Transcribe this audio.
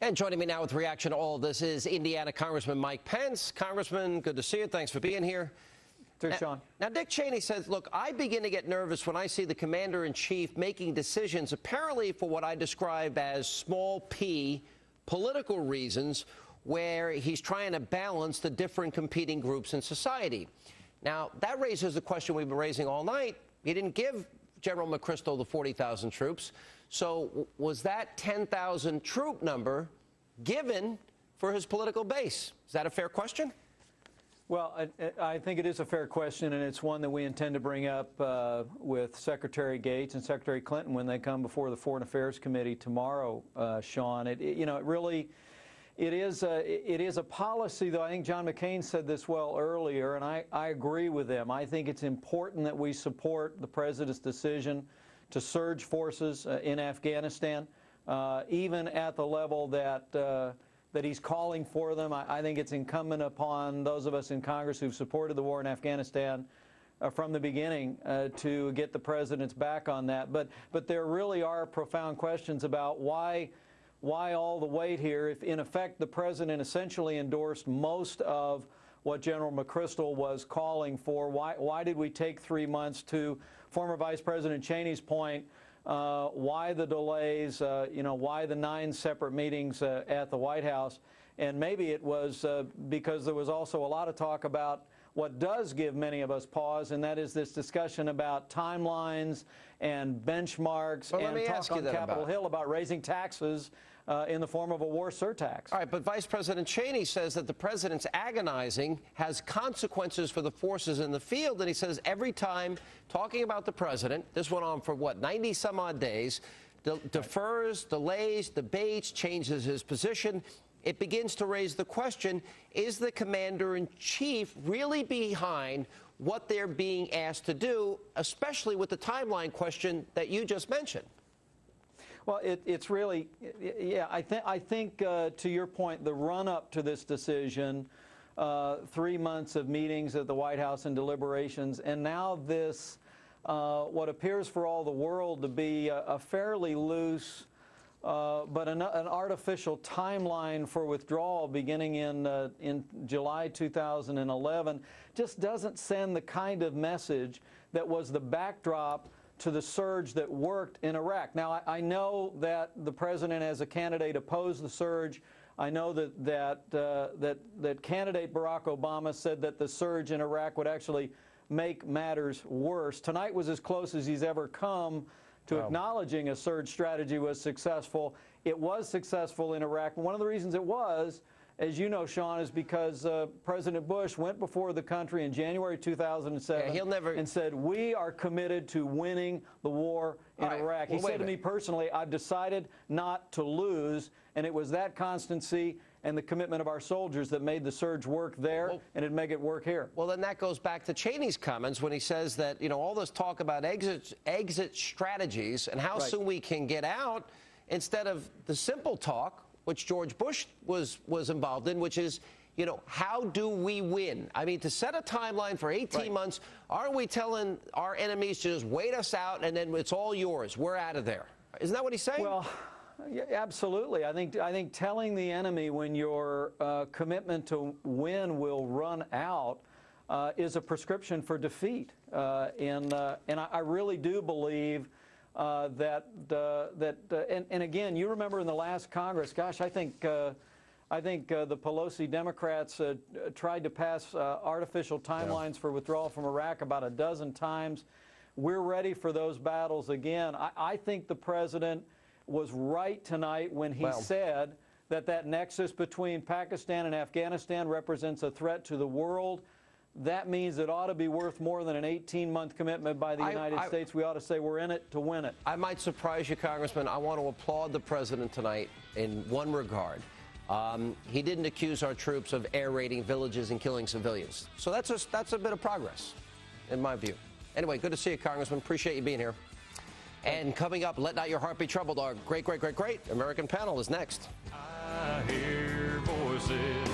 And joining me now with reaction to all of this is Indiana Congressman Mike Pence. Congressman, good to see you. Thanks for being here. Thanks, Sean. Now, Dick Cheney says, look, I begin to get nervous when I see the commander-in-chief making decisions apparently for what I describe as small p political reasons, where he's trying to balance the different competing groups in society. Now, that raises the question we've been raising all night. He didn't give General McChrystal the 40,000 troops. So was that 10,000 troop number given for his political base? Is that a fair question? Well, I think it is a fair question, and it's one that we intend to bring up with Secretary Gates and Secretary Clinton when they come before the Foreign Affairs Committee tomorrow, Sean. It is a policy, though. I think John McCain said this well earlier, and I agree with them. I think it's important that we support the president's decision to surge forces in Afghanistan, even at the level that he's calling for them. I think it's incumbent upon those of us in Congress who've supported the war in Afghanistan from the beginning to get the president's back on that. But there really are profound questions about why all the weight here, if in effect the president essentially endorsed most of what General McChrystal was calling for. Why did we take 3 months? To former Vice President Cheney's point, why the delays, why the 9 separate meetings at the White House? And maybe it was because there was also a lot of talk about what does give many of us pause, and that is this discussion about timelines and benchmarks and talk on Capitol Hill about raising taxes in the form of a war surtax. All right, but Vice President Cheney says that the president's agonizing has consequences for the forces in the field, and he says every time talking about the president, this went on for, 90-some-odd days, defers, delays, debates, changes his position. It begins to raise the question, is the commander-in-chief really behind what they're being asked to do, especially with the timeline question that you just mentioned? Well, it's really, yeah, I think to your point, the run-up to this decision, 3 months of meetings at the White House and deliberations, and now this, what appears for all the world to be a fairly loose but an artificial timeline for withdrawal beginning in July 2011 just doesn't send the kind of message that was the backdrop to the surge that worked in Iraq. Now, I know that the president, as a candidate, opposed the surge. I know that candidate Barack Obama said that the surge in Iraq would actually make matters worse. Tonight was as close as he's ever come to acknowledging a surge strategy was successful. It was successful in Iraq. One of the reasons it was, as you know, Sean, is because President Bush went before the country in January 2007 and said, we are committed to winning the war in Iraq. He said to me personally, I've decided not to lose, and it was that constancy and the commitment of our soldiers that made the surge work there, and it'd make it work here. Well, then that goes back to Cheney's comments when he says that, all this talk about exit strategies and how soon we can get out, instead of the simple talk, which George Bush was involved in, which is, how do we win? I mean, to set a timeline for 18 months, aren't we telling our enemies to just wait us out and then it's all yours? We're out of there. Isn't that what he's saying? Well, yeah, absolutely. I think telling the enemy when your commitment to win will run out is a prescription for defeat. And I really do believe and again, you remember in the last Congress, gosh, I think the Pelosi Democrats tried to pass artificial timelines for withdrawal from Iraq about a dozen times. We're ready for those battles again. I think the president was right tonight when he said that nexus between Pakistan and Afghanistan represents a threat to the world. That means it ought to be worth more than an 18-month commitment by the United States. We ought to say we're in it to win it. I might surprise you, Congressman. I want to applaud the president tonight in one regard. He didn't accuse our troops of air raiding villages and killing civilians. So that's a bit of progress, in my view. Anyway, good to see you, Congressman. Appreciate you being here. And coming up, Let Not Your Heart Be Troubled, our great American panel is next. I hear voices.